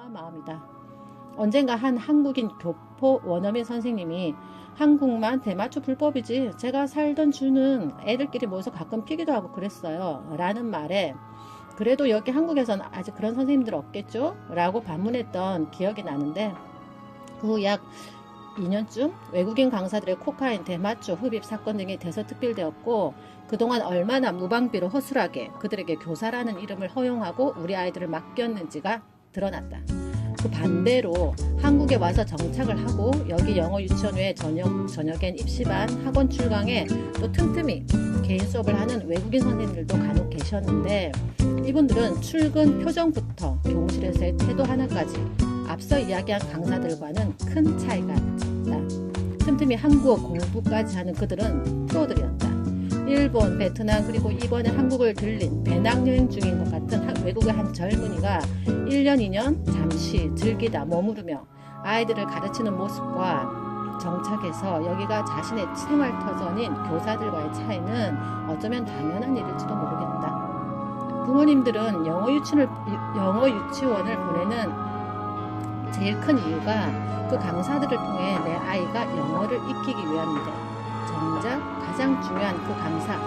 어마어마합니다. 언젠가 한 한국인 교포 원어민 선생님이 한국만 대마초 불법이지 제가 살던 주는 애들끼리 모여서 가끔 피기도 하고 그랬어요 라는 말에 그래도 여기 한국에서는 아직 그런 선생님들 없겠죠? 라고 반문했던 기억이 나는데 그 후 약 2년쯤 외국인 강사들의 코카인, 대마초 흡입 사건 등이 대서특필되었고 그동안 얼마나 무방비로 허술하게 그들에게 교사라는 이름을 허용하고 우리 아이들을 맡겼는지가 드러났다. 그 반대로 한국에 와서 정착을 하고 여기 영어 유치원 외에 저녁엔 입시반, 학원 출강에 또 틈틈이 개인 수업을 하는 외국인 선생님들도 간혹 계셨는데 이분들은 출근 표정부터 교무실에서의 태도 하나까지 앞서 이야기한 강사들과는 큰 차이가 있다. 틈틈이 한국어 공부까지 하는 그들은 프로들이었다. 일본, 베트남 그리고 이번에 한국을 들린 배낭여행 중인 것 같은 외국의 한 젊은이가 1년, 2년 잠시 즐기다 머무르며 아이들을 가르치는 모습과 정착해서 여기가 자신의 생활터전인 교사들과의 차이는 어쩌면 당연한 일일지도 모르겠다. 부모님들은 영어 유치원을 보내는 제일 큰 이유가 그 강사들을 통해 내 아이가 영어를 익히기 위함인데 정작 가장 중요한 그 강사,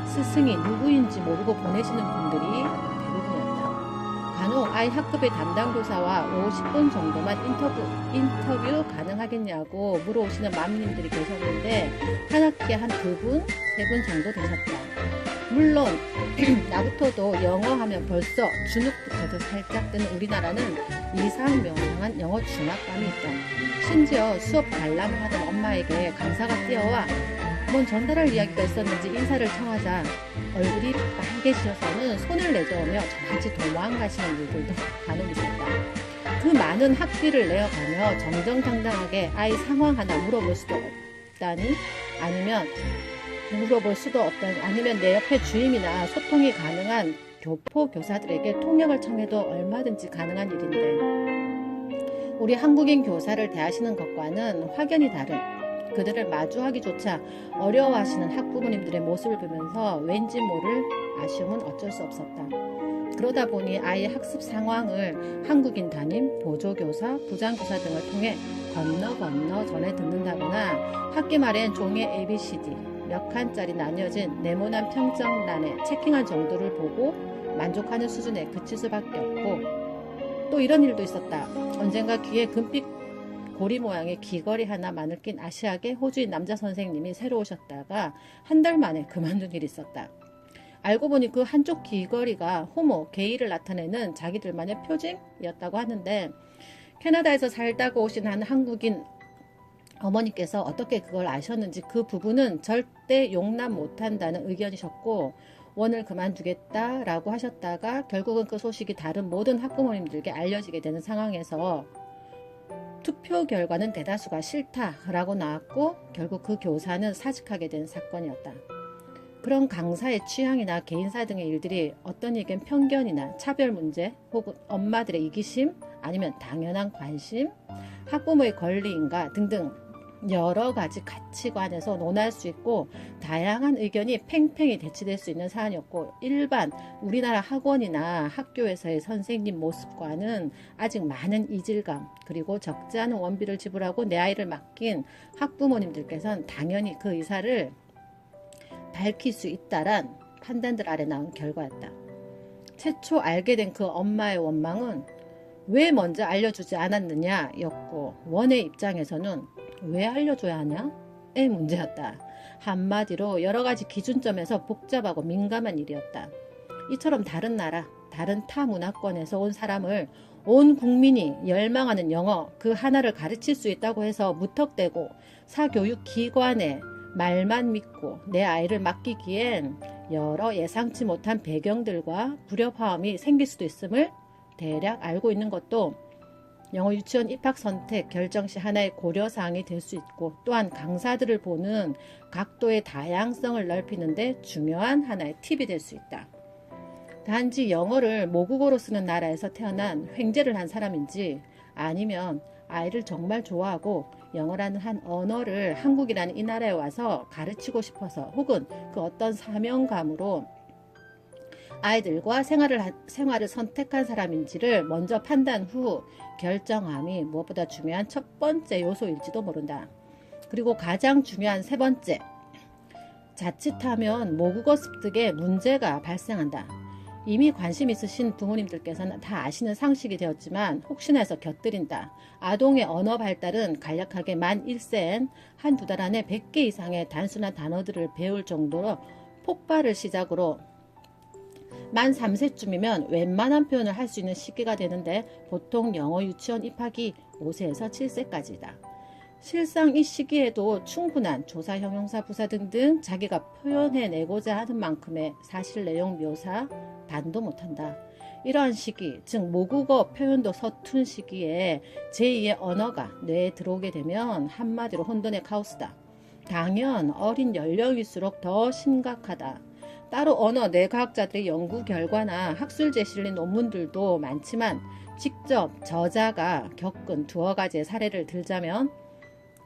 스승이 누구인지 모르고 보내시는 분들이 대부분이었다. 간혹 아이 학급의 담당 교사와 50분 정도만 인터뷰 가능하겠냐고 물어오시는 맘님들이 계셨는데 한 학기에 한 2분, 3분 정도 되셨다. 물론 나부터도 영어 하면 벌써 주눅부터 살짝 드는 우리나라는 이상명상한 영어 중압감이 있다. 심지어 수업 관람을 하던 엄마에게 강사가 뛰어와 뭔 전달할 이야기가 있었는지 인사를 청하자 얼굴이 빨개지셔서는 손을 내저으며 저같이 도망가시는 일들도 간혹 있었다. 그 많은 학비를 내어가며 정정당당하게 아이 상황 하나 물어볼 수도 없다니 아니면 내 옆에 주임이나 소통이 가능한 교포 교사들에게 통역을 청해도 얼마든지 가능한 일인데 우리 한국인 교사를 대하시는 것과는 확연히 다른 그들을 마주하기조차 어려워하시는 학부모님들의 모습을 보면서 왠지 모를 아쉬움은 어쩔 수 없었다. 그러다 보니 아이의 학습 상황을 한국인 담임, 보조교사, 부장교사 등을 통해 건너 전해 듣는다거나 학기 말엔 종이에 ABCD 몇 칸짜리 나뉘어진 네모난 평정란에 체킹한 정도를 보고 만족하는 수준에 그칠 수밖에 없고 또 이런 일도 있었다. 언젠가 귀에 금빛 고리 모양의 귀걸이 하나 마늘 낀 아시아계 호주인 남자 선생님이 새로 오셨다가 한 달 만에 그만둔 일이 있었다. 알고 보니 그 한쪽 귀걸이가 게이를 나타내는 자기들만의 표징이었다고 하는데 캐나다에서 살다가 오신 한 한국인 어머니께서 어떻게 그걸 아셨는지 그 부부는 절대 용납 못한다는 의견이셨고 원을 그만두겠다라고 하셨다가 결국은 그 소식이 다른 모든 학부모님들께 알려지게 되는 상황에서 투표 결과는 대다수가 싫다라고 나왔고 결국 그 교사는 사직하게 된 사건이었다. 그런 강사의 취향이나 개인사 등의 일들이 어떤 이에겐 편견이나 차별 문제 혹은 엄마들의 이기심 아니면 당연한 관심, 학부모의 권리인가 등등 여러 가지 가치관에서 논할 수 있고 다양한 의견이 팽팽히 대치될 수 있는 사안이었고 일반 우리나라 학원이나 학교에서의 선생님 모습과는 아직 많은 이질감 그리고 적지 않은 원비를 지불하고 내 아이를 맡긴 학부모님들께서는 당연히 그 의사를 밝힐 수 있다란 판단들 아래 나온 결과였다. 최초 알게 된 그 엄마의 원망은 왜 먼저 알려주지 않았느냐 였고 원의 입장에서는 왜 알려줘야 하냐? 의 문제였다. 한마디로 여러 가지 기준점에서 복잡하고 민감한 일이었다. 이처럼 다른 나라, 다른 타 문화권에서 온 사람을 온 국민이 열망하는 영어 그 하나를 가르칠 수 있다고 해서 무턱대고 사교육기관에 말만 믿고 내 아이를 맡기기엔 여러 예상치 못한 배경들과 불협화음이 생길 수도 있음을 대략 알고 있는 것도 영어 유치원 입학 선택 결정 시 하나의 고려사항이 될 수 있고 또한 강사들을 보는 각도의 다양성을 넓히는 데 중요한 하나의 팁이 될 수 있다. 단지 영어를 모국어로 쓰는 나라에서 태어난 횡재를 한 사람인지 아니면 아이를 정말 좋아하고 영어라는 한 언어를 한국이라는 이 나라에 와서 가르치고 싶어서 혹은 그 어떤 사명감으로 아이들과 생활을 선택한 사람인지를 먼저 판단 후 결정함이 무엇보다 중요한 첫 번째 요소일지도 모른다. 그리고 가장 중요한 세 번째, 자칫하면 모국어 습득에 문제가 발생한다. 이미 관심 있으신 부모님들께서는 다 아시는 상식이 되었지만 혹시나 해서 곁들인다. 아동의 언어 발달은 간략하게 만 1세엔 한두 달 안에 100개 이상의 단순한 단어들을 배울 정도로 폭발을 시작으로 만 3세쯤이면 웬만한 표현을 할 수 있는 시기가 되는데 보통 영어 유치원 입학이 5세에서 7세까지다. 실상 이 시기에도 충분한 조사, 형용사, 부사 등등 자기가 표현해내고자 하는 만큼의 사실 내용 묘사 반도 못한다. 이러한 시기, 즉 모국어 표현도 서툰 시기에 제2의 언어가 뇌에 들어오게 되면 한마디로 혼돈의 카오스다. 당연 어린 연령일수록 더 심각하다. 따로 언어 뇌과학자들의 연구 결과나 학술지에 실린 논문들도 많지만 직접 저자가 겪은 두어 가지의 사례를 들자면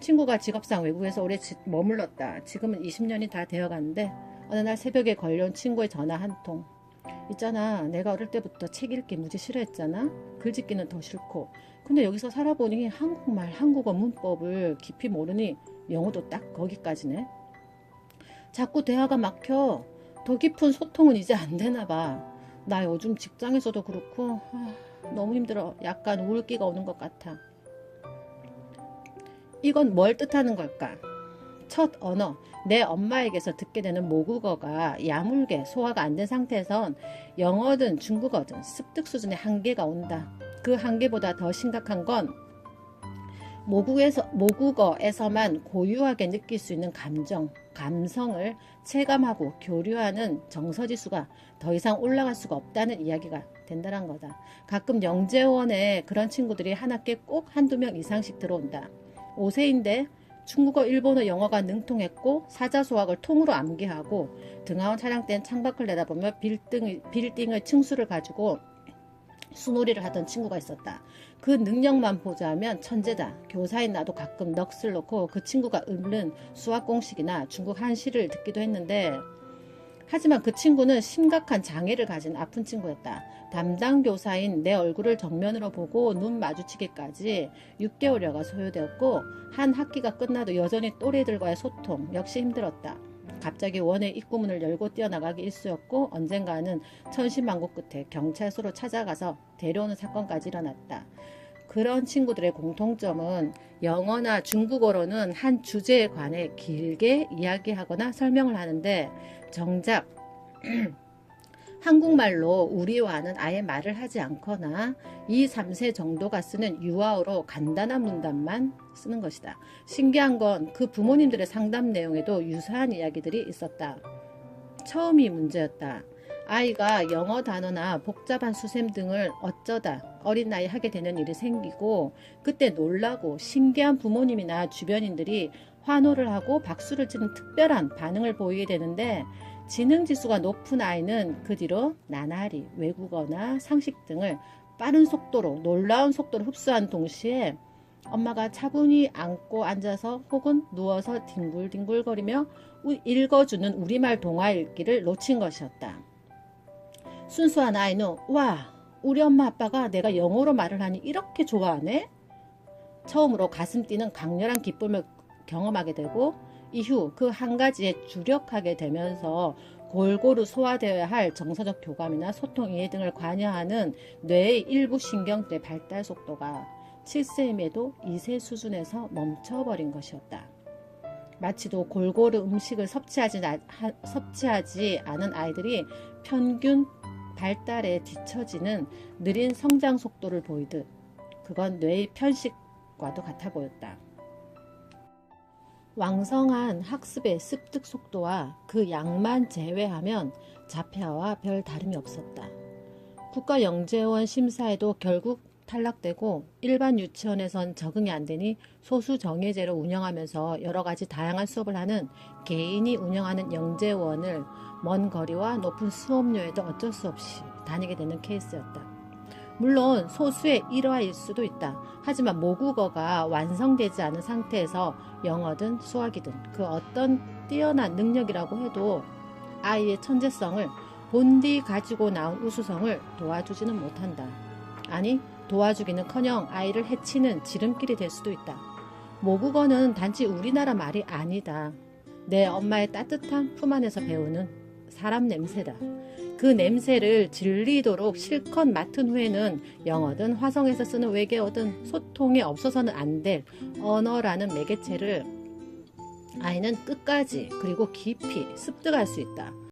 친구가 직업상 외국에서 오래 머물렀다. 지금은 20년이 다 되어가는데 어느 날 새벽에 걸려온 친구의 전화 한 통. 있잖아, 내가 어릴 때부터 책 읽기 무지 싫어했잖아. 글짓기는 더 싫고. 근데 여기서 살아보니 한국말, 한국어 문법을 깊이 모르니 영어도 딱 거기까지네. 자꾸 대화가 막혀. 더 깊은 소통은 이제 안 되나 봐. 나 요즘 직장에서도 그렇고 너무 힘들어. 약간 우울기가 오는 것 같아. 이건 뭘 뜻하는 걸까? 첫 언어, 내 엄마에게서 듣게 되는 모국어가 야물게 소화가 안 된 상태에선 영어든 중국어든 습득 수준의 한계가 온다. 그 한계보다 더 심각한 건 모국어에서만 고유하게 느낄 수 있는 감성을 체감하고 교류하는 정서지수가 더 이상 올라갈 수가 없다는 이야기가 된다는 거다. 가끔 영재원에 그런 친구들이 한 학기에 꼭 한두 명 이상씩 들어온다. 5세인데 중국어, 일본어, 영어가 능통했고 사자소학을 통으로 암기하고 등하원 차량 땐 창밖을 내다보며 빌딩의 층수를 가지고 수놀이를 하던 친구가 있었다. 그 능력만 보자면 천재다. 교사인 나도 가끔 넋을 놓고 그 친구가 읊는 수학 공식이나 중국 한시를 듣기도 했는데 하지만 그 친구는 심각한 장애를 가진 아픈 친구였다. 담당 교사인 내 얼굴을 정면으로 보고 눈 마주치기까지 6개월여가 소요되었고 한 학기가 끝나도 여전히 또래들과의 소통 역시 힘들었다. 갑자기 원의 입구문을 열고 뛰어나가기 일쑤였고 언젠가는 천신만고 끝에 경찰서로 찾아가서 데려오는 사건까지 일어났다. 그런 친구들의 공통점은 영어나 중국어로는 한 주제에 관해 길게 이야기하거나 설명을 하는데 정작 한국말로 우리와는 아예 말을 하지 않거나 2, 3세 정도가 쓰는 유아어로 간단한 문단만 쓰는 것이다. 신기한 건 그 부모님들의 상담 내용에도 유사한 이야기들이 있었다. 처음이 문제였다. 아이가 영어 단어나 복잡한 수셈 등을 어쩌다 어린 나이에 하게 되는 일이 생기고 그때 놀라고 신기한 부모님이나 주변인들이 환호를 하고 박수를 치는 특별한 반응을 보이게 되는데 지능지수가 높은 아이는 그 뒤로 나날이 외국어나 상식 등을 빠른 속도로 놀라운 속도로 흡수한 동시에 엄마가 차분히 앉고 앉아서 혹은 누워서 뒹굴뒹굴거리며 읽어주는 우리말 동화 읽기를 놓친 것이었다. 순수한 아이는 와, 우리 엄마 아빠가 내가 영어로 말을 하니 이렇게 좋아하네? 처음으로 가슴 뛰는 강렬한 기쁨을 경험하게 되고 이후 그 한 가지에 주력하게 되면서 골고루 소화되어야 할 정서적 교감이나 소통 이해 등을 관여하는 뇌의 일부 신경들의 발달 속도가 7세임에도 2세 수준에서 멈춰버린 것이었다. 마치도 골고루 음식을 섭취하지 않은 아이들이 평균 발달에 뒤처지는 느린 성장 속도를 보이듯 그건 뇌의 편식과도 같아 보였다. 왕성한 학습의 습득 속도와 그 양만 제외하면 자폐아와 별 다름이 없었다. 국가영재원 심사에도 결국 탈락되고 일반 유치원에선 적응이 안 되니 소수 정예제로 운영하면서 여러 가지 다양한 수업을 하는 개인이 운영하는 영재원을 먼 거리와 높은 수업료에도 어쩔 수 없이 다니게 되는 케이스였다. 물론 소수의 일화일 수도 있다. 하지만 모국어가 완성되지 않은 상태에서 영어든 수학이든 그 어떤 뛰어난 능력이라고 해도 아이의 천재성을 본디 가지고 나온 우수성을 도와주지는 못한다. 아니, 도와주기는커녕 아이를 해치는 지름길이 될 수도 있다. 모국어는 단지 우리나라 말이 아니다. 내 엄마의 따뜻한 품 안에서 배우는 사람 냄새다. 그 냄새를 질리도록 실컷 맡은 후에는 영어든 화성에서 쓰는 외계어든 소통에 없어서는 안 될 언어라는 매개체를 아이는 끝까지 그리고 깊이 습득할 수 있다.